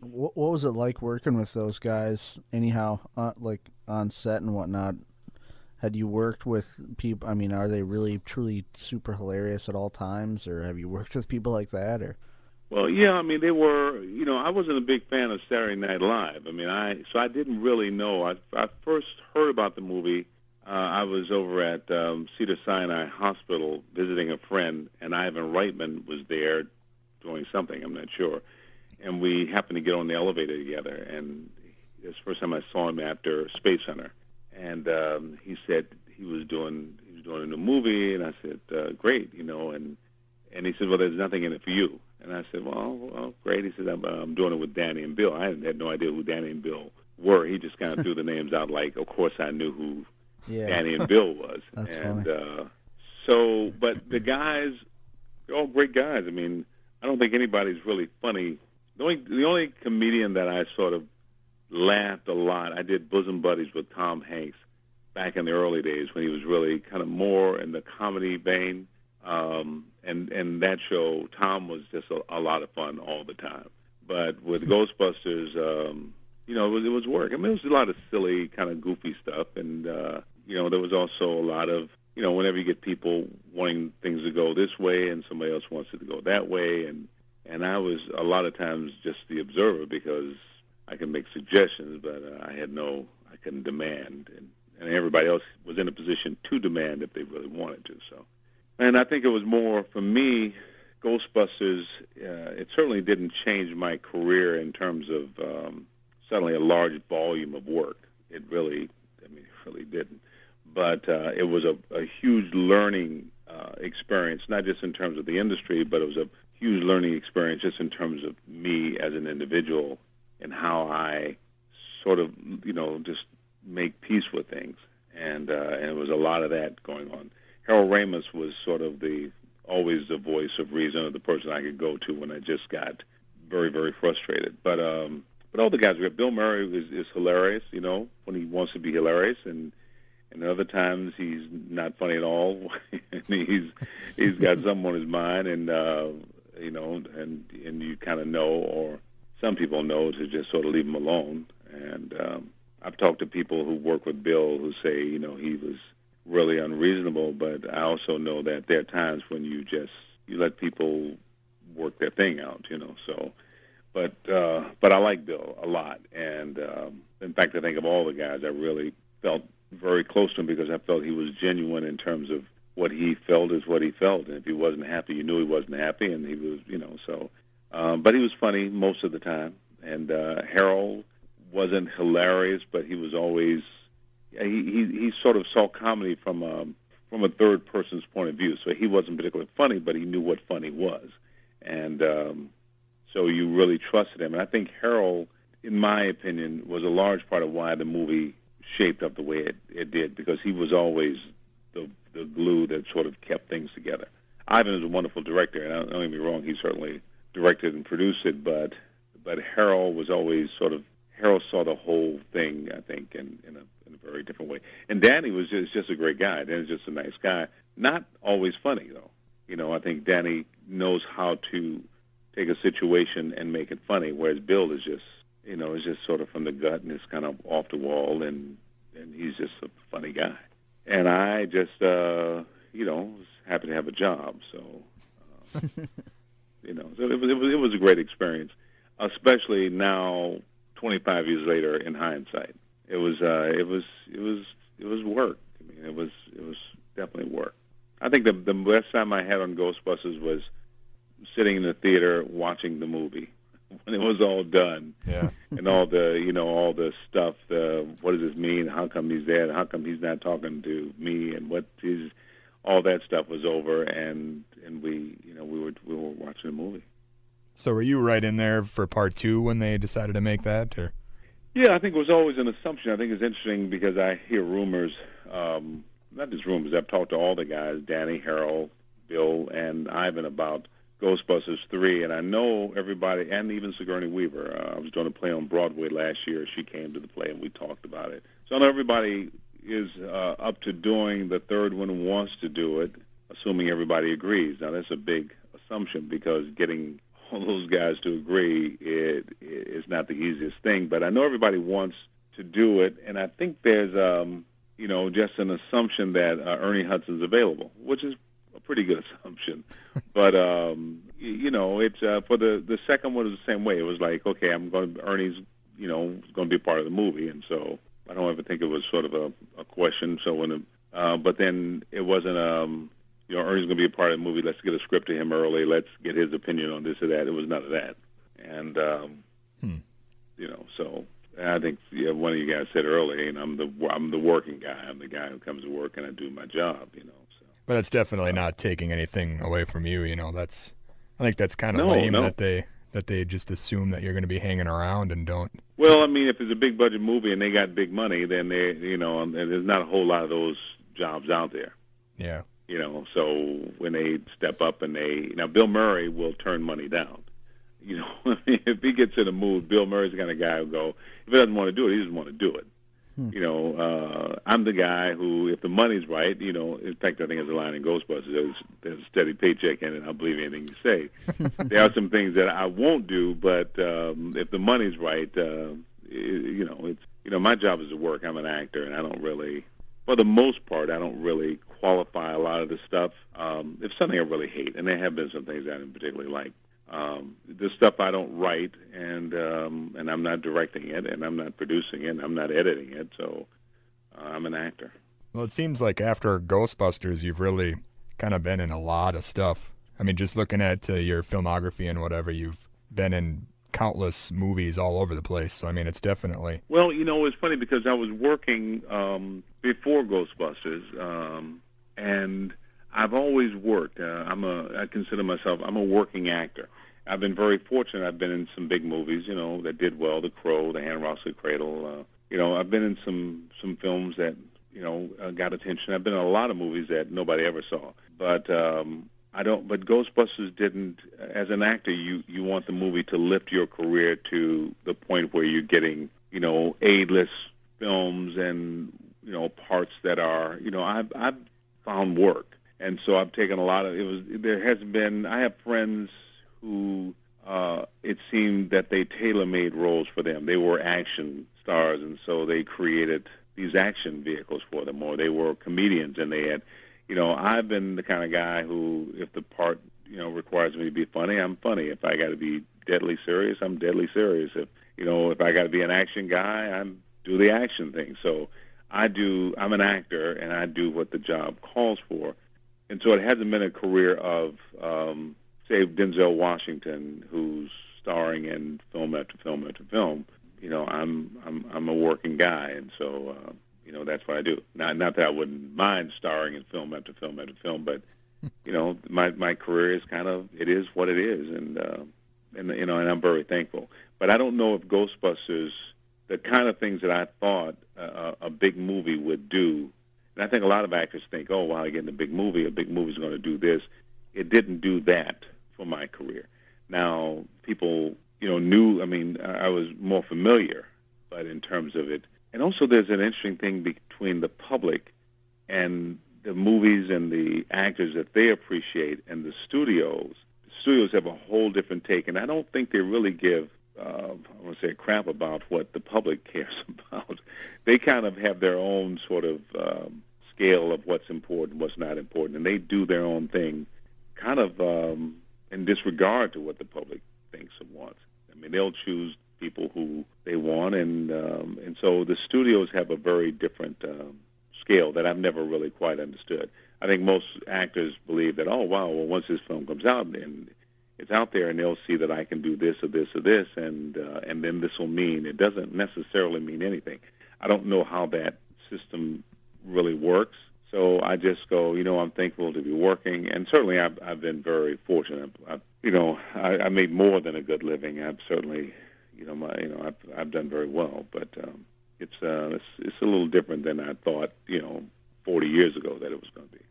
What was it like working with those guys? Anyhow, like on set and whatnot. Had you worked with people? I mean, are they really truly super hilarious at all times, or have you worked with people like that? Or Well, yeah, I mean, they were, I wasn't a big fan of Saturday Night Live. I mean, so I didn't really know. I first heard about the movie. I was over at Cedar-Sinai Hospital visiting a friend, and Ivan Reitman was there doing something, I'm not sure. And we happened to get on the elevator together, and it's the first time I saw him after Space Hunter. And he said he was doing a new movie, and I said, great, and he said, well, there's nothing in it for you. And I said, well, great. He said, I'm doing it with Danny and Bill. I had no idea who Danny and Bill were. He just kind of threw the names out like, of course I knew who Danny and Bill was. That's and funny. but the guys, they're all great guys. I mean, I don't think anybody's really funny. The only comedian that I sort of laughed a lot, I did Bosom Buddies with Tom Hanks back in the early days when he was really kind of more in the comedy vein. And that show, Tom was just a lot of fun all the time. But with Ghostbusters, it was work. I mean, it was a lot of silly, kind of goofy stuff. And, there was also a lot of, whenever you get people wanting things to go this way and somebody else wants it to go that way. And I was a lot of times just the observer because I can make suggestions, but I couldn't demand. And everybody else was in a position to demand if they really wanted to, so. And I think it was more, for me, Ghostbusters, it certainly didn't change my career in terms of suddenly a large volume of work. It really didn't. But it was a huge learning experience, not just in terms of the industry, but it was a huge learning experience just in terms of me as an individual and how I sort of, just make peace with things. And it was a lot of that going on. Harold Ramis was sort of always the voice of reason, or the person I could go to when I just got very, very frustrated. But all the guys, Bill Murray is hilarious, when he wants to be hilarious, and other times he's not funny at all. And he's got something on his mind, and and you kind of know, or some people know, to just sort of leave him alone. And I've talked to people who work with Bill who say, he was really unreasonable, but I also know that there are times when you let people work their thing out, so. But I like Bill a lot, and in fact, I think of all the guys, I really felt very close to him because I felt he was genuine in terms of what he felt is what he felt, and if he wasn't happy, you knew he wasn't happy, and he was, so. But he was funny most of the time, and Harold wasn't hilarious, but he was always. He sort of saw comedy from a third person's point of view, so he wasn't particularly funny, but he knew what funny was, and so you really trusted him. And I think Harold, in my opinion, was a large part of why the movie shaped up the way it did, because he was always the glue that sort of kept things together. Ivan is a wonderful director, and don't get me wrong, he certainly directed and produced it, but Harold was always Harold saw the whole thing, I think, in a very different way. And Danny was just a great guy. Danny's just a nice guy. Not always funny, though. I think Danny knows how to take a situation and make it funny, whereas Bill is just, is just sort of from the gut and is kind of off the wall, and he's just a funny guy. And I just, was happy to have a job, so, so it was a great experience, especially now, 25 years later, in hindsight. It was work. I mean, it was definitely work. I think the best time I had on Ghostbusters was sitting in the theater watching the movie when it was all done. Yeah. And all the stuff. What does this mean? How come he's there? How come he's not talking to me? And all that stuff was over, and we were watching the movie. So were you right in there for part 2 when they decided to make that, or? Yeah, I think it was always an assumption. I think it's interesting because I hear rumors, not just rumors, I've talked to all the guys, Danny, Harold, Bill, and Ivan, about Ghostbusters 3, and I know everybody, and even Sigourney Weaver. I was doing a play on Broadway last year. She came to the play, and we talked about it. So I know everybody is up to doing the third one and wants to do it, assuming everybody agrees. Now, that's a big assumption because getting all those guys to agree is not the easiest thing. But I know everybody wants to do it, and I think there's, just an assumption that Ernie Hudson's available, which is a pretty good assumption. But, it's for the second one was the same way. It was like, okay, Ernie's, going to be a part of the movie, and so I don't ever think it was sort of a question. So but then it wasn't, Ernie's going to be a part of the movie. Let's get a script to him early. Let's get his opinion on this or that. It was none of that. And, so I think one of you guys said earlier, and I'm the working guy. I'm the guy who comes to work and I do my job, So. But it's definitely not taking anything away from you, I think that's kind of lame that they just assume that you're going to be hanging around and don't. Well, I mean, if it's a big budget movie and they got big money, then there's not a whole lot of those jobs out there. Yeah. So when they step up and now Bill Murray will turn money down. If he gets in a mood, Bill Murray's the kind of guy who'll go, if he doesn't want to do it, he doesn't want to do it. I'm the guy who, if the money's right, in fact, I think there's a line in Ghostbusters, there's a steady paycheck in it, I'll believe anything you say. There are some things that I won't do, but if the money's right, my job is to work. I'm an actor, and I don't really, for the most part, I don't really qualify a lot of the stuff. If something I really hate, and there have been some things I didn't particularly like, the stuff I don't write, and I'm not directing it, and I'm not producing it, and I'm not editing it, so I'm an actor. Well, it seems like after Ghostbusters, you've really kind of been in a lot of stuff. I mean, just looking at your filmography and whatever, you've been in countless movies all over the place. So, I mean, it's definitely... Well, it's funny because I was working before Ghostbusters, and I've always worked. I consider myself, I'm a working actor. I've been very fortunate. I've been in some big movies, that did well, The Crow, The Hand Rostley Cradle. I've been in some films that, got attention. I've been in a lot of movies that nobody ever saw. But but Ghostbusters didn't, as an actor, you want the movie to lift your career to the point where you're getting, A-list films and, parts that are, I've found work. And so I've taken a lot of, I have friends who it seemed that they tailor-made roles for them. They were action stars, and so they created these action vehicles for them, or they were comedians, and they had, I've been the kind of guy who, if the part, requires me to be funny, I'm funny. If I got to be deadly serious, I'm deadly serious. If I got to be an action guy, I do the action thing. So I'm an actor, and I do what the job calls for. And so it hasn't been a career of, say, Denzel Washington, who's starring in film after film after film. I'm a working guy, and so that's what I do. Not that I wouldn't mind starring in film after film after film, but my career is it is what it is, and I'm very thankful. But I don't know if Ghostbusters, the kind of things that I thought a big movie would do. And I think a lot of actors think, oh, wow, I get in a big movie's going to do this. It didn't do that for my career. Now, people, knew, I was more familiar, but in terms of it. And also there's an interesting thing between the public and the movies and the actors that they appreciate and the studios. The studios have a whole different take, and I don't think they really give, I want to say, crap about what the public cares about. They kind of have their own sort of scale of what's important, what's not important, and they do their own thing kind of in disregard to what the public thinks and wants. They'll choose people who they want, and so the studios have a very different scale that I've never really quite understood. I think most actors believe that, oh, wow, well, once this film comes out and it's out there, and they'll see that I can do this or this or this, and then this will mean, it doesn't necessarily mean anything. I don't know how that system really works, so I just go, I'm thankful to be working, and certainly I've been very fortunate. I made more than a good living. I've certainly, I've done very well, but it's a little different than I thought, 40 years ago that it was going to be.